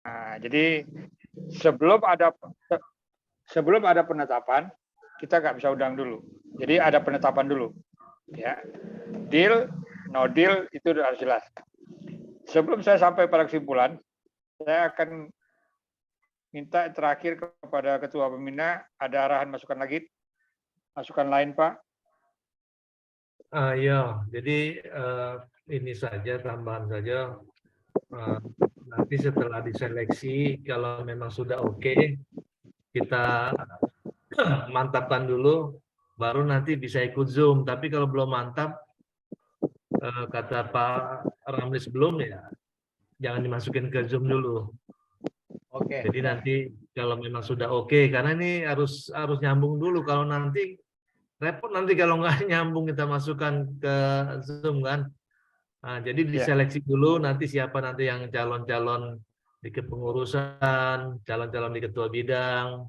Nah, jadi sebelum ada penetapan, kita nggak bisa undang dulu. Jadi ada penetapan dulu, ya. Deal, no deal itu harus jelas. Sebelum saya sampai pada kesimpulan, saya akan minta terakhir kepada Ketua Pembina, ada arahan masukan lagi, masukan lain, Pak. Ya, jadi ini saja tambahan saja. Nanti setelah diseleksi, kalau memang sudah oke, kita mantapkan dulu, baru nanti bisa ikut Zoom. Tapi kalau belum mantap, kata Pak Ramli sebelum ya, jangan dimasukin ke Zoom dulu. Oke. Jadi nanti kalau memang sudah oke, karena ini harus nyambung dulu. Kalau nanti repot nanti kalau nggak nyambung kita masukkan ke Zoom kan. Nah, jadi diseleksi dulu nanti siapa nanti yang calon-calon di kepengurusan, calon-calon di ketua bidang.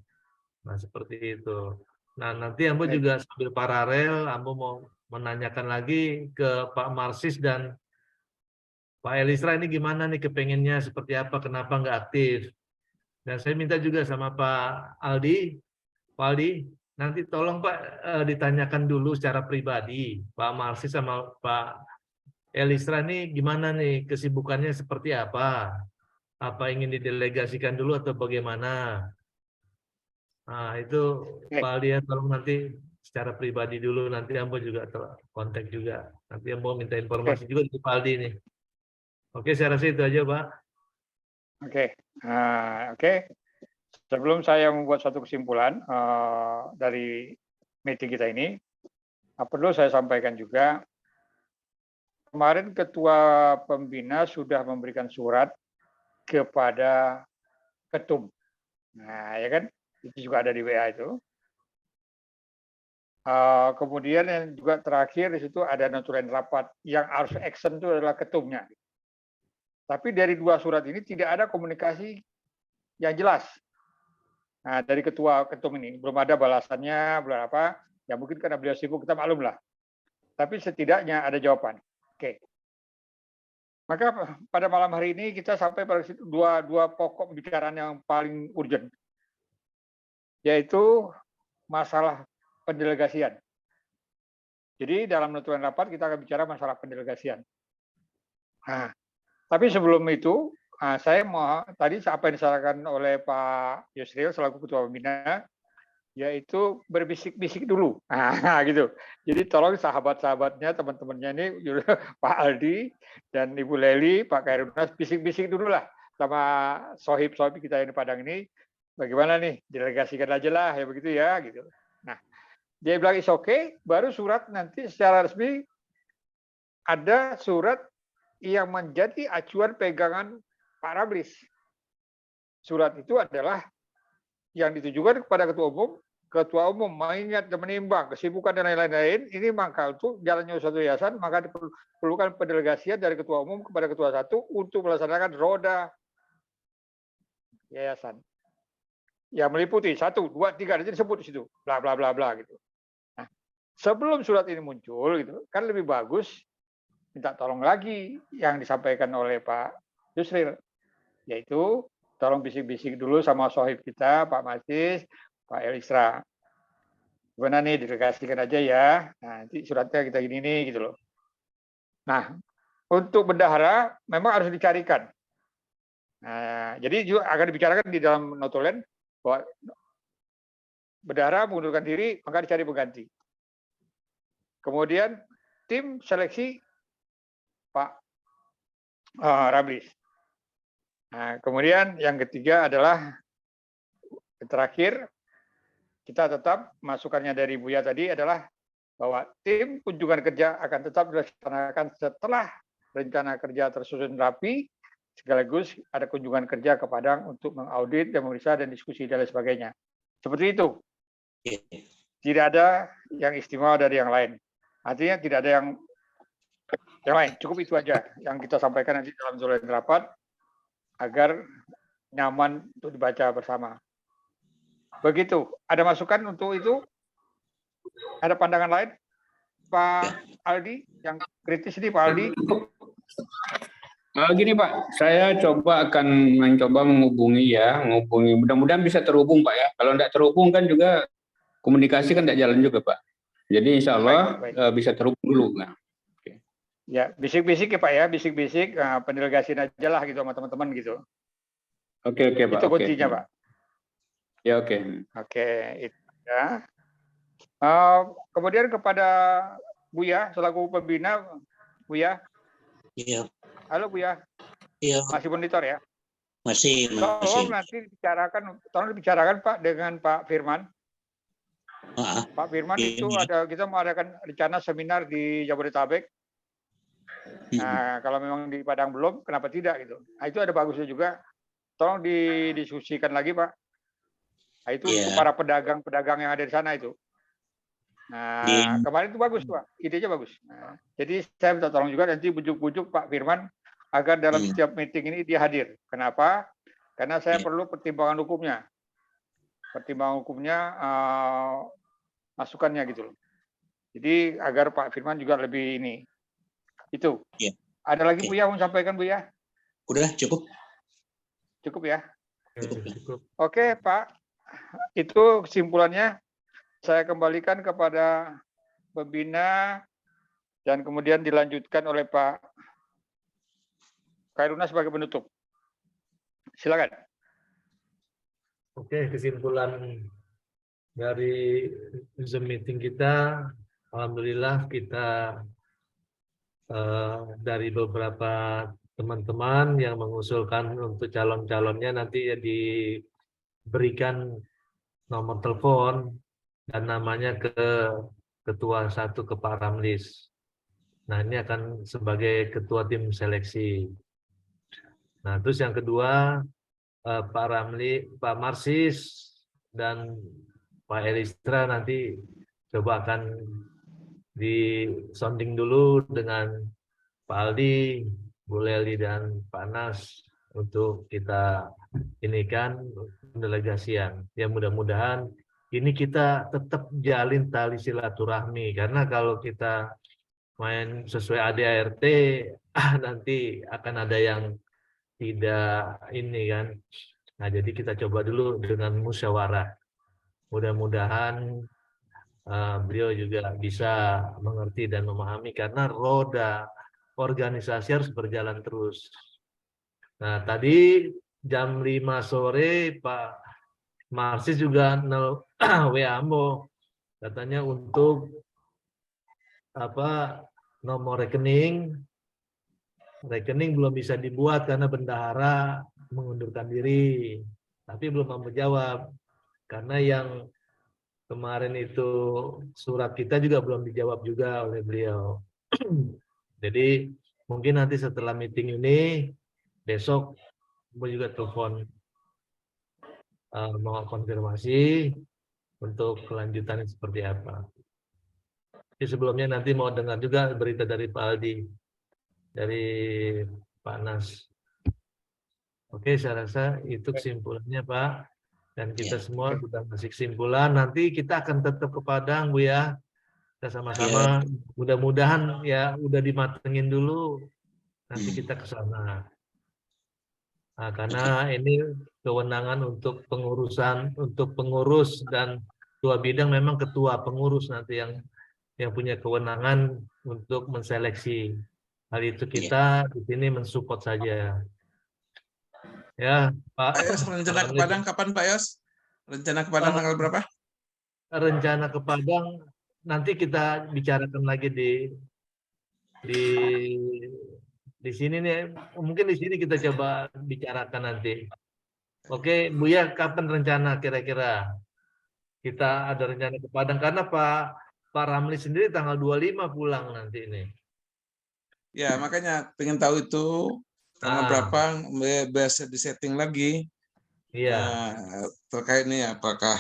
Nah, seperti itu. Nah, nanti Ambo juga sambil paralel, Ambo mau menanyakan lagi ke Pak Marsis dan Pak Elisra ini gimana nih kepengennya seperti apa, kenapa nggak aktif. Dan saya minta juga sama Pak Aldi, Pak Aldi, nanti tolong Pak ditanyakan dulu secara pribadi, Pak Marsis sama Pak Elisra ini gimana nih kesibukannya seperti apa? Apa ingin didelegasikan dulu atau bagaimana? Nah, itu Pak Aldi ya, tolong nanti secara pribadi dulu, nanti Ambo juga kontak juga. Nanti Ambo minta informasi juga dari Pak Aldi nih. Oke, saya rasa itu aja Pak. Oke. Oke. Sebelum saya membuat suatu kesimpulan dari meeting kita ini, perlu saya sampaikan juga, kemarin Ketua Pembina sudah memberikan surat kepada Ketum. Nah, ya kan? Itu juga ada di WA itu. Kemudian yang juga terakhir di situ ada notulen rapat yang harus action itu adalah ketumnya. Tapi dari dua surat ini tidak ada komunikasi yang jelas. Nah, dari ketum ini belum ada balasannya, belum apa. Ya mungkin karena beliau sibuk, kita maklum lah. Tapi setidaknya ada jawaban. Oke. Maka pada malam hari ini kita sampai pada dua pokok pembicaraan yang paling urgent, yaitu masalah pendelegasian. Jadi dalam notulen rapat kita akan bicara masalah pendelegasian. Nah, tapi sebelum itu, saya mau tadi apa yang disampaikan oleh Pak Yusril selaku Ketua Pembina, yaitu berbisik-bisik dulu. Nah, gitu. Jadi tolong sahabat-sahabatnya, teman-temannya ini, Pak Aldi dan Ibu Leli, Pak Kairunas, bisik-bisik dulu lah sama sohib-sohib kita yang di Padang ini. Bagaimana nih, delegasikan aja lah, ya begitu ya, gitu. Nah, dia bilang is okay, baru surat nanti secara resmi ada surat yang menjadi acuan pegangan Pak Ramlis. Surat itu adalah yang ditujukan kepada Ketua Umum mengingat dan menimbang kesibukan dan lain-lain, ini maka untuk jalannya suatu yayasan, maka diperlukan pendelegasian dari Ketua Umum kepada Ketua Satu untuk melaksanakan roda yayasan. Ya meliputi 1, 2, 3, jadi disebut di situ, bla bla bla bla gitu. Nah, sebelum surat ini muncul gitu, kan lebih bagus minta tolong lagi yang disampaikan oleh Pak Yusril, yaitu tolong bisik-bisik dulu sama sohib kita, Pak Marsis, Pak Elisra. Gimana nih, delegasikan aja ya. Nah, nanti suratnya kita gini nih, gitu loh. Nah, untuk bendahara memang harus dicarikan. Nah, jadi juga akan dibicarakan di dalam notulen bahwa bendahara mengundurkan diri, maka dicari pengganti. Kemudian tim seleksi Pak Ramlis. Nah, kemudian yang ketiga adalah terakhir, kita tetap masukannya dari Buya tadi adalah bahwa tim kunjungan kerja akan tetap dilaksanakan setelah rencana kerja tersusun rapi, sekaligus ada kunjungan kerja ke Padang untuk mengaudit dan memeriksa dan diskusi dan lain sebagainya. Seperti itu. Tidak ada yang istimewa dari yang lain. Artinya tidak ada yang lain. Cukup itu aja yang kita sampaikan nanti dalam notulen rapat agar nyaman untuk dibaca bersama. Begitu. Ada masukan untuk itu? Ada pandangan lain? Pak Aldi, yang kritis ini Pak Aldi. Gini Pak, saya akan mencoba menghubungi. Mudah-mudahan bisa terhubung Pak ya. Kalau tidak terhubung kan juga komunikasi kan tidak jalan juga Pak. Jadi Insya Allah Baik. bisa terhubung dulu. Nah, oke. Ya, bisik-bisik ya Pak ya, bisik-bisik, pendelegasiin aja lah gitu sama teman-teman gitu. Oke Pak. Itu kuncinya Pak. Ya oke. Oke, itu ya. Kemudian kepada Buya selaku pembina, Buya. Iya. Halo Buya. Iya. Masih monitor ya? Masih. Tolong dibicarakan Pak dengan Pak Firman. Pak Firman itu kita mau adakan rencana seminar di Jabodetabek. Nah, kalau memang di Padang belum, kenapa tidak gitu? Nah, itu ada bagusnya juga. Tolong didiskusikan lagi Pak. Nah, itu untuk para pedagang-pedagang yang ada di sana itu. Nah, kemarin itu bagus Pak, idenya bagus. Nah, jadi saya minta tolong juga nanti bujuk-bujuk Pak Firman agar dalam setiap meeting ini dia hadir. Kenapa? Karena saya perlu pertimbangan hukumnya. Pertimbangan hukumnya masukannya gitu loh. Jadi agar Pak Firman juga lebih ini. Itu. Ada lagi Bu ya mau sampaikan Bu ya? Udah cukup. Cukup ya? Cukup. Oke Pak, itu kesimpulannya. Saya kembalikan kepada pembina dan kemudian dilanjutkan oleh Pak Khairuna sebagai penutup. Silakan. Oke, kesimpulan dari Zoom meeting kita, alhamdulillah kita dari beberapa teman-teman yang mengusulkan untuk calon-calonnya nanti ya diberikan nomor telepon dan namanya ke ketua satu ke Pak Ramlis. Nah, ini akan sebagai ketua tim seleksi. Nah, terus yang kedua Pak Ramli, Pak Marsis dan Pak Elistra nanti coba akan disonding dulu dengan Pak Aldi, Bu Leli dan Pak Nas untuk kita inikan pendelegasian. Ya mudah-mudahan ini kita tetap jalin tali silaturahmi karena kalau kita main sesuai ADART nanti akan ada yang tidak ini kan. Nah, jadi kita coba dulu dengan musyawarah. Mudah-mudahan beliau juga bisa mengerti dan memahami karena roda organisasi harus berjalan terus. Nah, tadi jam 5 sore Pak Marsis juga WA-mo katanya untuk nomor rekening belum bisa dibuat karena bendahara mengundurkan diri, tapi belum mau menjawab karena yang kemarin itu surat kita juga belum dijawab juga oleh beliau. Jadi mungkin nanti setelah meeting ini besok mau juga telepon mau konfirmasi untuk kelanjutannya seperti apa. Jadi sebelumnya nanti mau dengar juga berita dari Pak Aldi, dari Pak Nas. Oke, saya rasa itu kesimpulannya Pak. Dan kita semua sudah ngasih kesimpulan. Nanti kita akan tetap ke Padang Bu ya. Kita sama-sama mudah-mudahan ya udah dimatengin dulu. Nanti kita ke sana. Nah, karena ini kewenangan untuk pengurus dan ketua bidang memang ketua pengurus nanti yang punya kewenangan untuk menseleksi. Hal itu kita di sini mensupport saja. Ya, Pak Yos, rencana ke Padang kapan Pak Yos? Rencana ke Padang tanggal berapa? Rencana ke Padang nanti kita bicarakan lagi di sini nih. Mungkin di sini kita coba bicarakan nanti. Oke, Buya, kapan rencana kira-kira kita ada rencana ke Padang? Karena Pak Ramli sendiri tanggal 25 pulang nanti ini. Ya, makanya pengen tahu itu tanggal berapa, biasa disetting lagi. Iya. Terkait nih apakah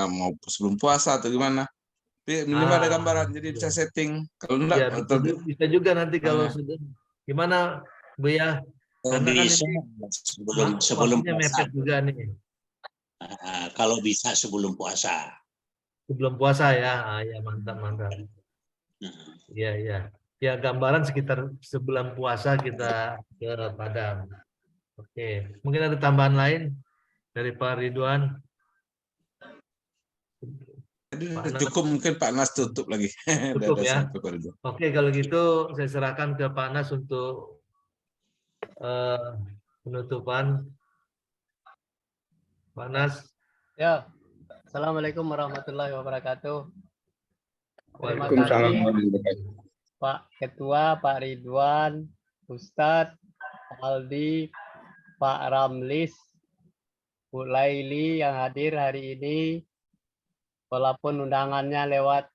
mau sebelum puasa atau gimana? Tapi minimal ada gambaran jadi bisa setting. Kalau enggak ya, bisa juga nanti kalau sudah gimana Bu ya? Karena bisa kan sebelum puasa mepet juga nih. Kalau bisa sebelum puasa. Sebelum puasa ya. Ya mantap. Iya. ya gambaran sekitar sebulan puasa kita ke Padang. Oke, mungkin ada tambahan lain dari Pak Ridwan. Jadi Pak udah Nas, cukup, mungkin Pak Nas tutup lagi. Udah cukup ada ya. sampai koridor. Oke, kalau gitu saya serahkan ke Pak Nas untuk penutupan. Pak Nas. Ya, Assalamualaikum warahmatullahi wabarakatuh. Terima Waalaikumsalam kasih warahmatullahi wabarakatuh. Pak Ketua, Pak Ridwan, Ustadz, Pak Aldi, Pak Ramlis, Bu Laili yang hadir hari ini, walaupun undangannya lewat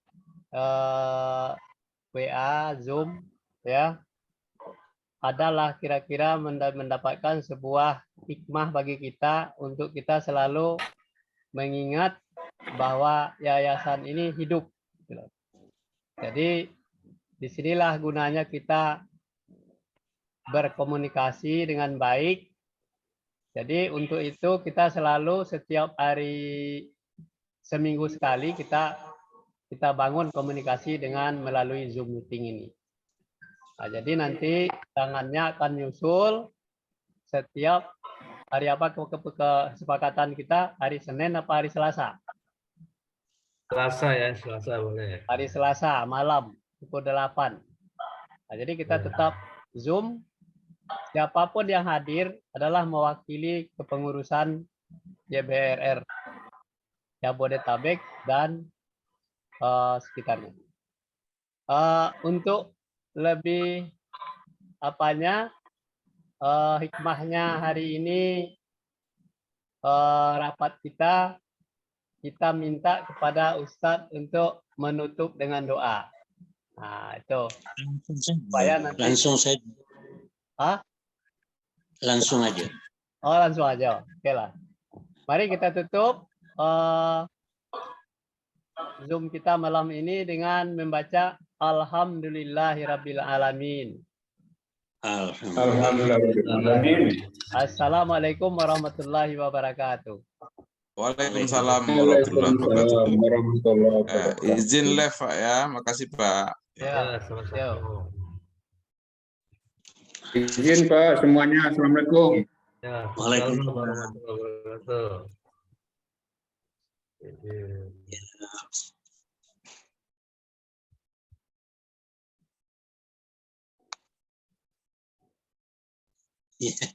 WA, Zoom, ya, adalah kira-kira mendapatkan sebuah hikmah bagi kita untuk kita selalu mengingat bahwa yayasan ini hidup. Jadi disinilah gunanya kita berkomunikasi dengan baik. Jadi untuk itu kita selalu setiap hari seminggu sekali kita bangun komunikasi dengan melalui Zoom meeting ini. Nah, jadi nanti tangannya akan nyusul setiap hari apa kesepakatan kita, hari Senin apa hari Selasa? Selasa ya, Selasa boleh. Hari Selasa malam pukul 8. Nah, jadi kita tetap Zoom. Siapapun yang hadir adalah mewakili kepengurusan JBRR Jabodetabek dan sekitarnya. Untuk lebih hikmahnya hari ini rapat kita minta kepada Ustadz untuk menutup dengan doa. Nah, itu. Supaya nanti Langsung saja. Langsung aja. Oh, langsung aja. Oke lah. Mari kita tutup Zoom kita malam ini dengan membaca Alhamdulillahirabbil alamin. Alhamdulillah. Assalamualaikum warahmatullahi wabarakatuh. Waalaikumsalam warahmatullahi wabarakatuh. Warahmatullahi wabarakatuh. Izin live Pak ya, makasih Pak. Ya, sama-sama. Izin Pak semuanya. Assalamualaikum. Ya, Waalaikumsalam. warahmatullahi wabarakatuh. Ya.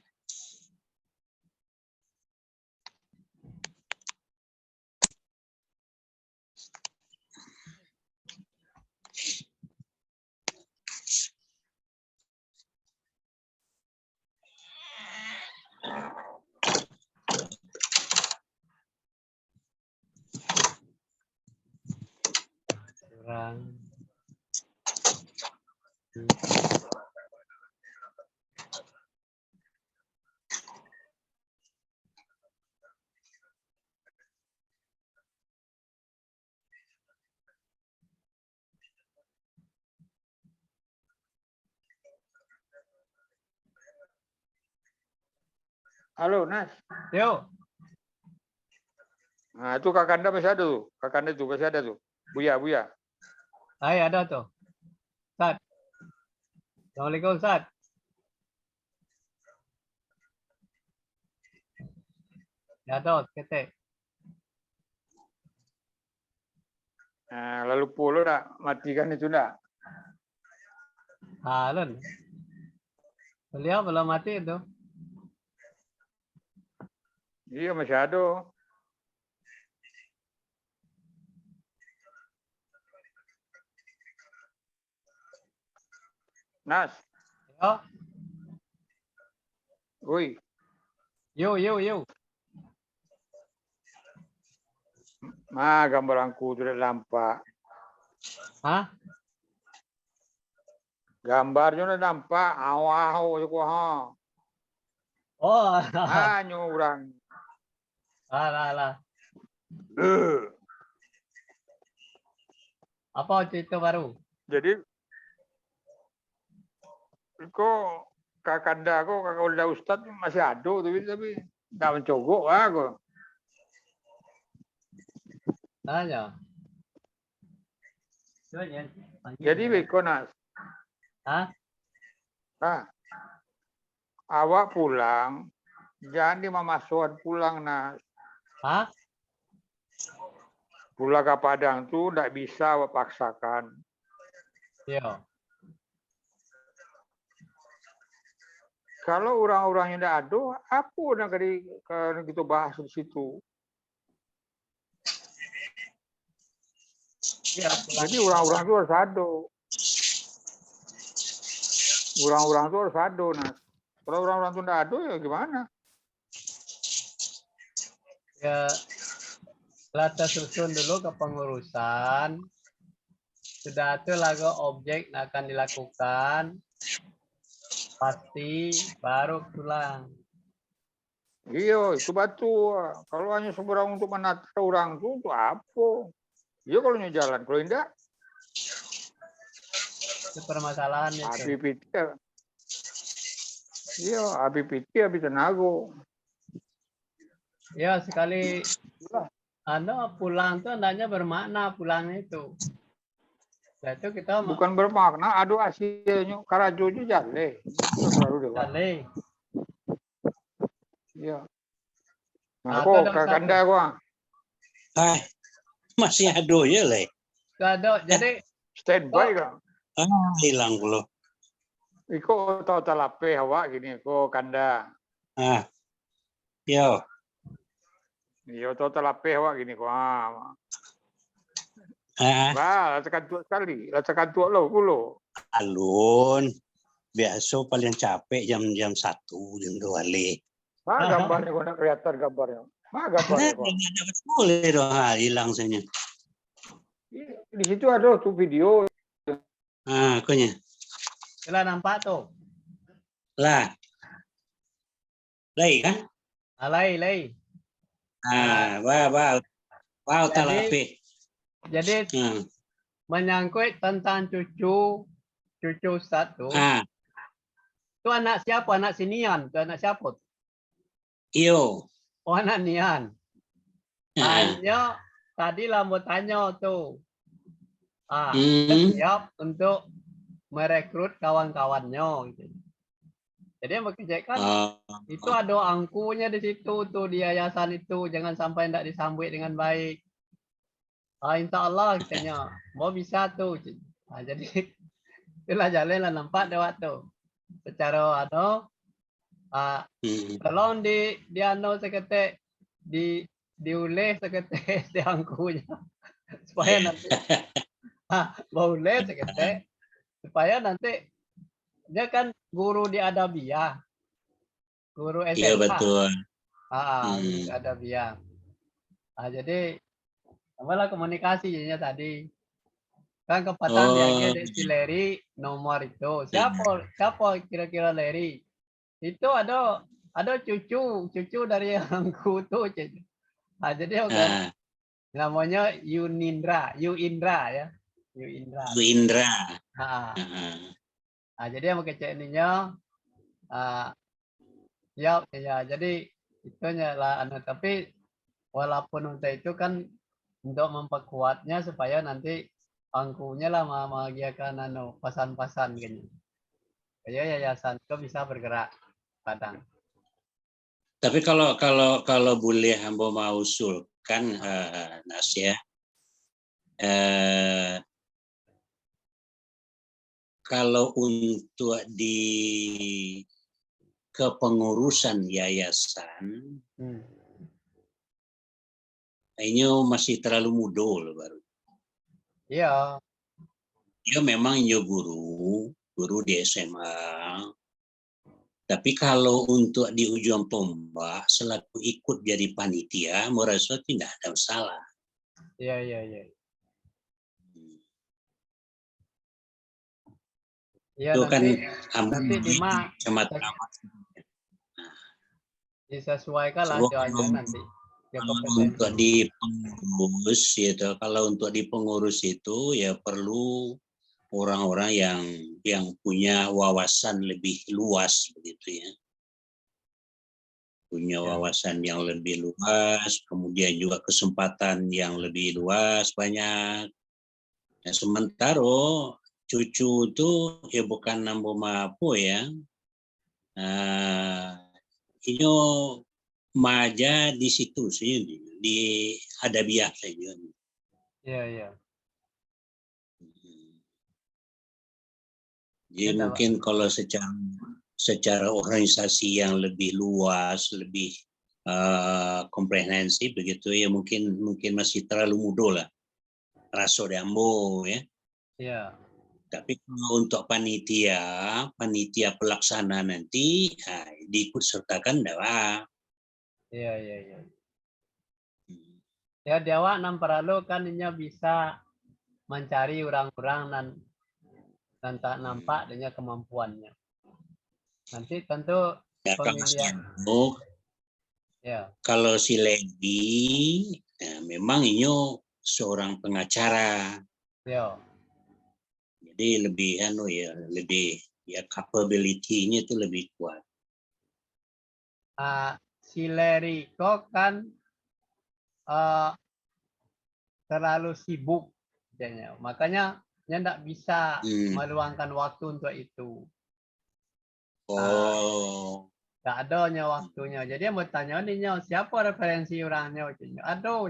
Halo, Nas. Yuk. Nah, itu Kakanda masih ada tuh. Kakanda itu masih ada tuh. Buya. Hai, ada tuh. Ustaz. Assalamualaikum, Ustaz. Ya, tuh, ketek. Nah, lalu puluh nak matikan itu nak. Alun. Beliau belum mati itu. Iya masih ada. Nas. Yo. Woi. Yo. Gambaranku sudah nampak. Hah? Gambarnya udah nampak. Awah. Oh. Nyurang. Alah. Apa cerita baru? Jadi kok Kakanda kok kakak udah Ustadz masih ada tapi nggak mencogok aku. Tanya. Jadi beko Nas. Hah? Nah, awak pulang, jangan dimamasukan pulang, Nas. Hah? Pulang ke Padang tuh tidak bisa awak paksakan. Iya. Kalau orang-orangnya tidak ada, apa nak kita bahas di situ? Iya, pulang. Jadi orang-orang itu harus ada. Orang-orang itu harus ada, Nas. Kalau orang-orang itu tidak ada, ya gimana? Ya, kita susun dulu ke pengurusan. Sudah itu lagu objek akan dilakukan. Pasti baru pulang. Iya, itu batu. Kalau hanya seberang untuk menata orang itu apa? Iya kalau jalan, kalau tidak, Itu permasalahan itu. APPT. Iya, APPT habis tenaga. Ya, sekali pulang tuh hendaknya bermakna pulang itu. Nah, itu kita Bukan bermakna, aduh hasilnya karajojo jale. Selalu dewa. Jale. Iya. Nah, Nah, kok itu ada kakanda gua Masih ada ya, Le. Ada, jadi standby kan. Hilang lo. Iko tahu talape awak gini, kok kanda. Yo. Iya tahu talape awak gini kok. Lah, tekan tua sekali. Lah tekan tua lo, pulo. Alun. Biasa paling capek jam 1, jam 2 Le. Gambarnya kok nak kelihatan gambarnya. Gambarnya kok. Boleh dong, hilang saja. Di situ ada tuh video. Akunya. kita nampak tuh. Lah. Lai kan? Alai. Wow, talape. Jadi menyangkut tentang cucu satu. Itu anak siapa? Anak sinian. Itu anak siapa? Iyo. Oh, anak Nian. Hanya tadi lah mau tanya tuh. Siap untuk merekrut kawan-kawannya. Gitu. Jadi yang bekerjakan itu ada angkunya di situ tuh di yayasan itu. Jangan sampai tidak disambut dengan baik. Insya Allah katanya mau bisa tuh. Jadi itulah jalan lah nampak deh waktu. Secara tolong di seketik diulih seketik di angkunya supaya nanti boleh seketik supaya nanti dia kan guru di Adabiyah, guru SMA. Iya betul. Guru Adabiyah. Jadi malah komunikasi jadinya tadi kan kepatan dia di si Leri nomor itu siapa kira-kira Leri itu ada cucu dari angku tuh. Jadi namanya Yuindra ya. Yuindra. Jadi yang kecilnya ya jadi itu lah tapi walaupun untuk itu kan untuk memperkuatnya supaya nanti angkunya lah membahagiakan pasan-pasan gitu. Kayak yayasan itu bisa bergerak Padang. Tapi kalau boleh hamba mau usulkan Nas ya. Kalau untuk di kepengurusan yayasan ini masih terlalu muda loh baru. Iya. Dia memang guru di SMA. Tapi kalau untuk di ujung tombak selaku ikut jadi panitia, merasa tidak ada masalah. Iya. Ya, itu nanti kecamatan disesuaikan lah aja nanti. Untuk di pengurus itu, kalau untuk di pengurus itu ya perlu orang-orang yang punya wawasan lebih luas begitu ya. Punya wawasan yang lebih luas, kemudian juga kesempatan yang lebih luas banyak. Nah, sementara cucu itu ya bukan nambah mapo ya. Inyo maja di situ sih di Adabiah saja. Iya. Jadi mungkin kalau secara organisasi yang lebih luas, lebih komprehensif begitu ya, mungkin masih terlalu muda lah. Raso Dambo ya. Iya. Tapi kalau untuk panitia pelaksana nanti diikut sertakan dawa. Iya. Ya Dewa namparalu kan inya bisa mencari orang-orang dan tak nampak dengan kemampuannya. Nanti tentu Ya, pemilihan. Ya. Kalau si Levi, memang inyo seorang pengacara. Ya. Jadi lebih capability-nya itu lebih kuat. Si Leriko kan terlalu sibuk, makanya dia tidak bisa meluangkan waktu untuk itu. Tidak adanya waktunya. Jadi mau tanya nih siapa referensi orangnya? Aduh,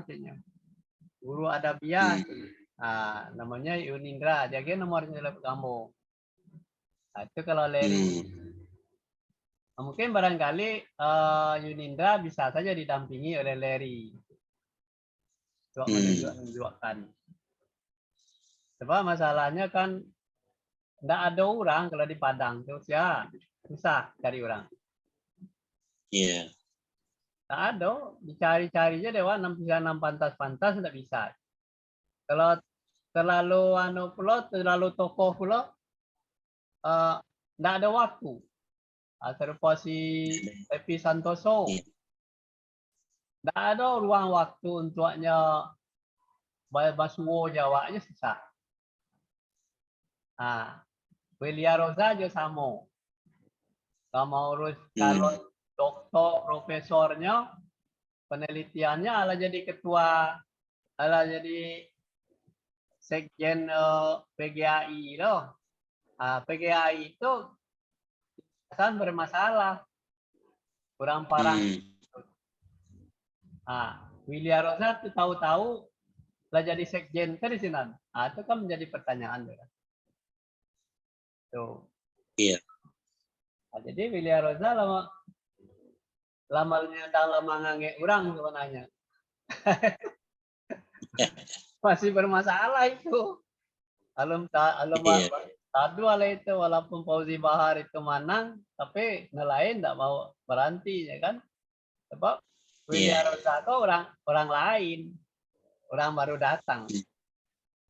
guru Adabiah. Namanya Yunindra. Dia nomornya telepon kamu. Itu kalau Leri. Mungkin barangkali Yunindra bisa saja didampingi oleh Leri. Untuk menunjukkan. Sebab masalahnya kan tidak ada orang kalau di Padang tuh ya susah cari orang. Iya. Tak ada, dicari-cari aja dewa 6 pantas tidak bisa. Kalau terlalu terlalu tokoh pula tidak ada waktu. Serupa si Epi Santoso. Tidak ada ruang waktu untuknya basuo Jawanya susah. Willia Rosa juga sama. Kalau urus kalau doktor profesornya penelitiannya ala jadi ketua, ala jadi sekjen PGAI loh. PGAI itu kan bermasalah, kurang parah. Willia Rosa itu tahu-tahu lah jadi sekjen ke di sini. Itu kan menjadi pertanyaan ya. Tuh. Iya. Jadi Willia Rosa lama nganggek orang sebenarnya. Masih bermasalah itu. Tadu ala itu walaupun Fauzi Bahar itu menang, tapi nelayan tidak mau berhenti ya kan. Sebab Willia Rosa itu orang lain, orang baru datang.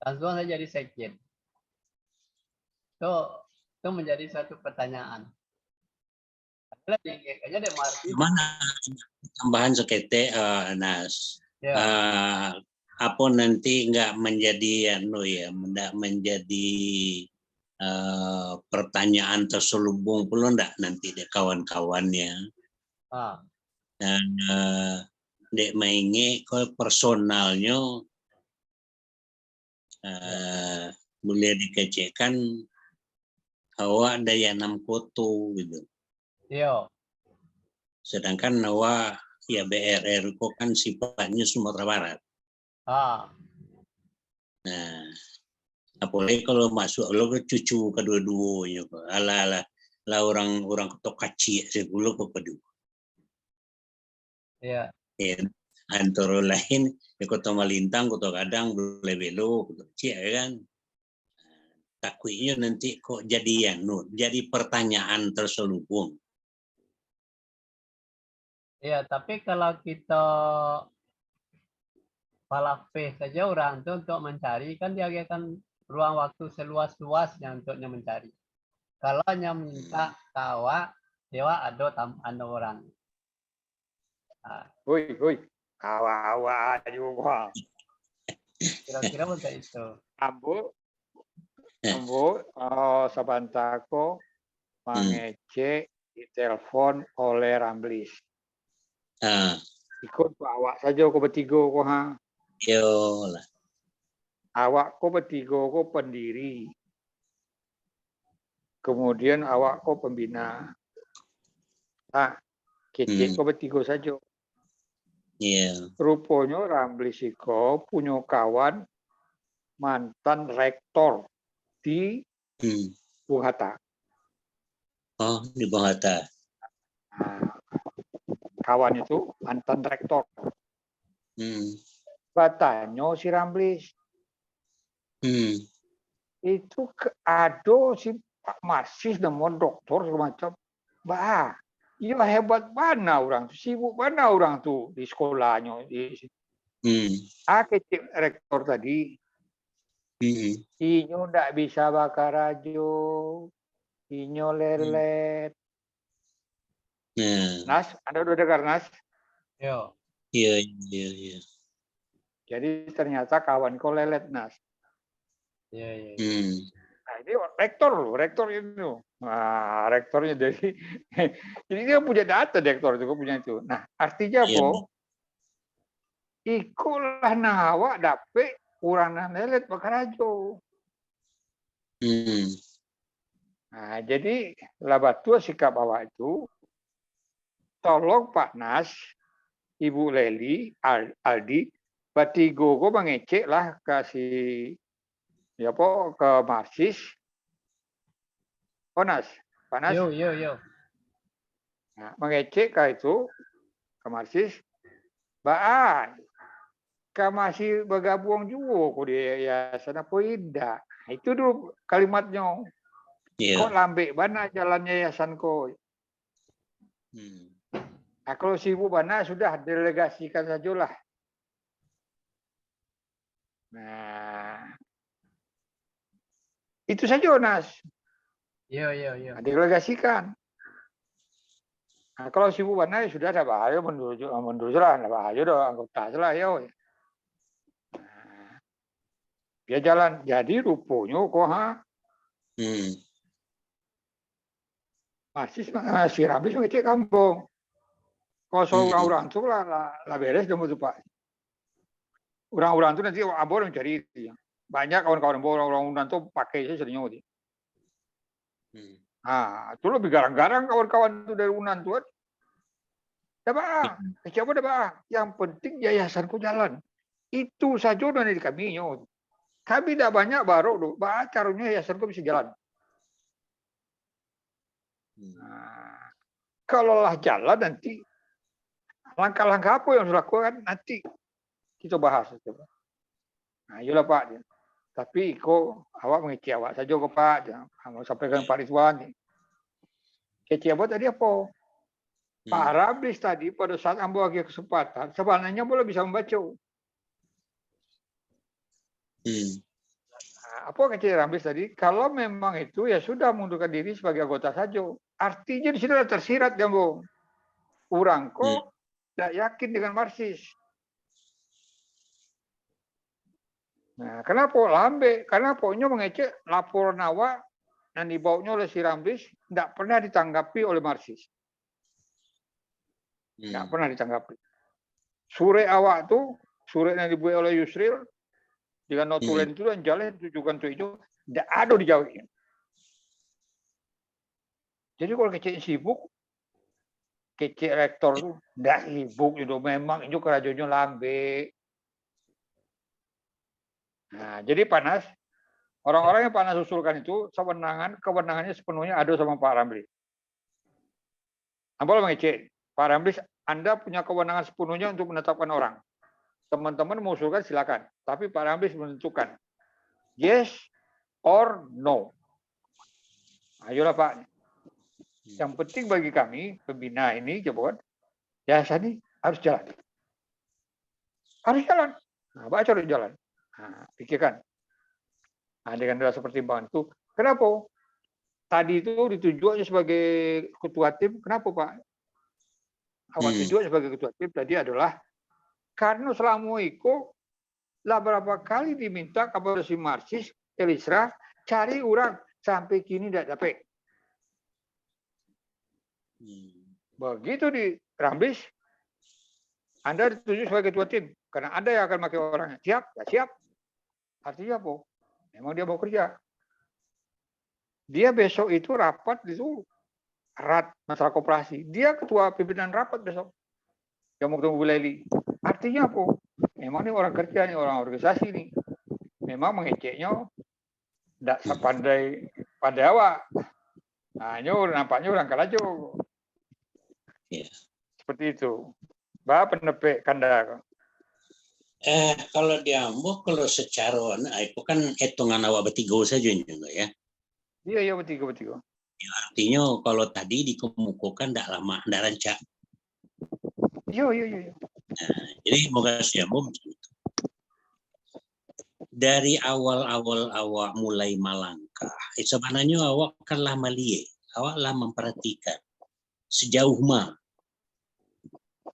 Langsung saja jadi sekjen. Itu menjadi satu pertanyaan. Mana tambahan sekete Nas. Ya. Apa nanti nggak menjadi nggak menjadi pertanyaan terselubung pula ndak nanti deh kawan-kawannya. Dan dek mainge kalau personalnya boleh dikecekkan awak daya 6 koto gitu. Iya. Sedangkan awak ya BRR kok kan sifatnya Sumatera Barat. Nah, apalagi kalau masuk lo ke cucu kedua-duanya, ala orang ketok kacik sebelum ke kedua. Iya. Antara lain di Kota Malintang, Kota Kadang, boleh belok, Kota Kecil kan. Takutnya nanti kok jadi pertanyaan terselubung. Iya, tapi kalau kita falafel saja orang itu untuk mencari kan dia akan ruang waktu seluas-luasnya untuknya mencari. Kalau hanya minta tawa, dewa ada orang. Woi, awa juga. Kira-kira untuk itu. Ambo, Sabantako mengecek ditelepon oleh Ramblis. Ikut awak saja kau bertiga kau Yolah. Awak kau bertiga kau pendiri. kemudian awak kok pembina. Nah, kecil kok bertiga saja. Iya. Rupanya Ramli Siko punya kawan mantan rektor di Bung Hatta. Oh, di Bung Hatta. Nah, kawan itu mantan rektor. Batanya si Ramlis. Itu ada si Pak Marsis nama doktor semacam. Bah, iya hebat mana orang tuh, sibuk mana orang tuh di sekolahnya. Kecil rektor tadi. Inyo ndak bisa bakar ajo. Inyo lelet. Nas, Anda udah dengar Nas? Yo. Iya. Jadi ternyata kawan kau lelet Nas. Iya. Nah, ini rektor loh, rektor itu. Nah, rektornya jadi jadi dia punya data rektor itu punya itu. Nah, artinya apa? Ikulah nawa dapet uranan lelet bakar ajo. Nah, jadi labatua sikap awak itu, tolong Pak Nas, Ibu Leli, Aldi, batigo kok mengecek lah kasih ya po ke Marsis. Oh Nas, Pak Nas. Yo. Nah, mengecek kah itu ke Marsis. Baan, kau masih bergabung juga kok di yayasan apa tidak? Nah, itu dulu kalimatnya. Kok lambe mana jalannya yayasan kok? Nah, kalau sibuk mana sudah delegasikan sajalah. Nah, itu saja Nas. Iya. Delegasikan. Nah, kalau sibuk mana ya sudah ada bahaya mundur lah, ada bahaya doh anggota lah ya. Nah, dia jalan. Jadi rupanya kok masih si Ramlis ngecek kampung. Kalau soal orang-orang itu lah beres dong itu Pak. Orang-orang itu nanti abor mencari itu ya. Banyak kawan-kawan orang-orang itu pakai saya seringnya. Nah, itu lebih garang-garang kawan-kawan itu dari Unan tuh. Dah siapa dah yang penting yayasanku jalan. Itu saja dari kami. Kami tidak banyak baru loh. Caranya yayasanku bisa jalan. Nah, kalau lah jalan nanti langkah-langkah apa yang harus dilakukan nanti kita bahas. Nah, iyalah Pak. Tapi kok awak mengecek awak saja kok Pak. Jangan sampaikan Pak Ridwan. Kecek apa tadi apa? Pak Ramlis tadi pada saat ambil lagi kesempatan, sebenarnya boleh bisa membaca. Nah, apa kecil Ramlis tadi? Kalau memang itu ya sudah mundurkan diri sebagai anggota saja. Artinya di sini ada tersirat ya, Bung. Orang kok tidak yakin dengan Marsis. Nah, kenapa lambe? Karena pokoknya mengecek laporan awak yang dibawanya oleh si Ramlis tidak pernah ditanggapi oleh Marsis. Tidak pernah ditanggapi. Sure awak tuh, sure yang dibuat oleh Yusril, dengan notulen itu dan jalan tujukan itu tidak ada dijawabnya. Jadi kalau kecil sibuk, kecil rektor tuh tidak sibuk itu memang itu kerajaannya lambe. Nah, jadi panas. Orang-orang yang panas usulkan itu kewenangannya sepenuhnya ada sama Pak Ramlis. Boleh mengecek, Pak Ramlis, Anda punya kewenangan sepenuhnya untuk menetapkan orang. Teman-teman mengusulkan silakan, tapi Pak Ramlis menentukan yes or no. Ayolah Pak. Yang penting bagi kami pembina ini coba yayasan ini harus jalan. Harus jalan. Nah, baca harus jalan. Nah, pikirkan. Nah, dengan dasar pertimbangan itu, kenapa? Tadi itu ditujuannya sebagai ketua tim, kenapa Pak? Awal tujuan sebagai ketua tim tadi adalah karena selama itu lah berapa kali diminta kepada si Marsis, Elisra, cari orang sampai kini tidak dapat. Begitu di Ramlis, Anda dituju sebagai ketua tim karena Anda yang akan pakai orangnya. Siap? Ya siap. Artinya apa? Memang dia mau kerja. Dia besok itu rapat itu erat masalah koperasi. Dia ketua pimpinan rapat besok. Yang mau ketemu Bu Leli. Artinya apa? Memang ini orang kerja nih, orang organisasi nih. Memang mengeceknya tidak sepandai pada awak. Nah, ini nampaknya orang kalajo. Ya. Seperti itu. Mbak penepek kanda. Kalau di Ambo, kalau secara itu kan hitungan awak bertiga saja juga ya. Iya, bertiga. Artinya kalau tadi dikemukakan tidak lama, tidak rancak. Iya. Nah, jadi moga siapa dari awal-awal awak mulai melangkah, sebenarnya awak kanlah melihat, awaklah memperhatikan sejauh mana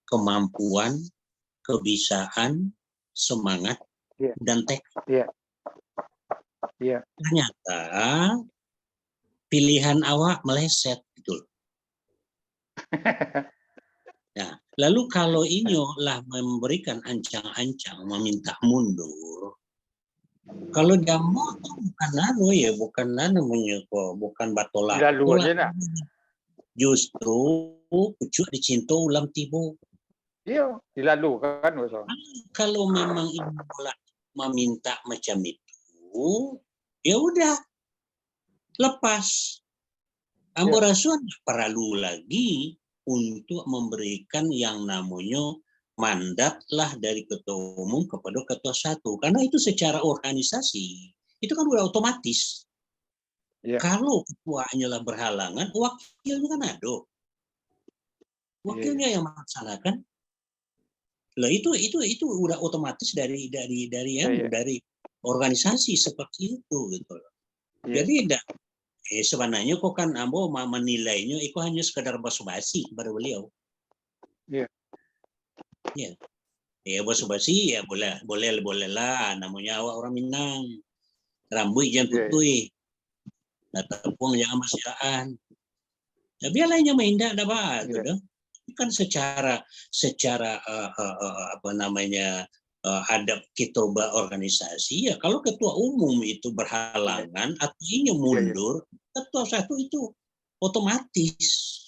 kemampuan, kebisaan, semangat, dan teknik. Iya. Ternyata pilihan awak meleset, betul. Nah, lalu kalau ini lah memberikan ancang-ancang meminta mundur, kalau Jambo itu bukan batolak. Lalu aja nak. Justru pucuk dicinta ulam tibo. Iya, dilalu kan besok. Kalau memang ini meminta macam itu, ya udah lepas. Ambo rasa tidak perlu lagi untuk memberikan yang namanya mandat lah dari ketua umum kepada ketua satu. Karena itu secara organisasi, itu kan udah otomatis. Ya. Kalau ketuanya lah berhalangan, wakilnya kan ada. Wakilnya yang melaksanakan. Lah itu udah otomatis dari organisasi seperti itu gitu. Jadi sebenarnya kok kan Ambo menilainya itu hanya sekadar basa-basi kepada beliau. Iya. Ya basa-basi ya boleh lah, namanya awak orang Minang. Rambut jangan putih. Tepung jangan masyaran. Ya biarlah main dah apa gitu. Kan secara adab kita organisasi ya, kalau ketua umum itu berhalangan artinya mundur, ketua satu itu otomatis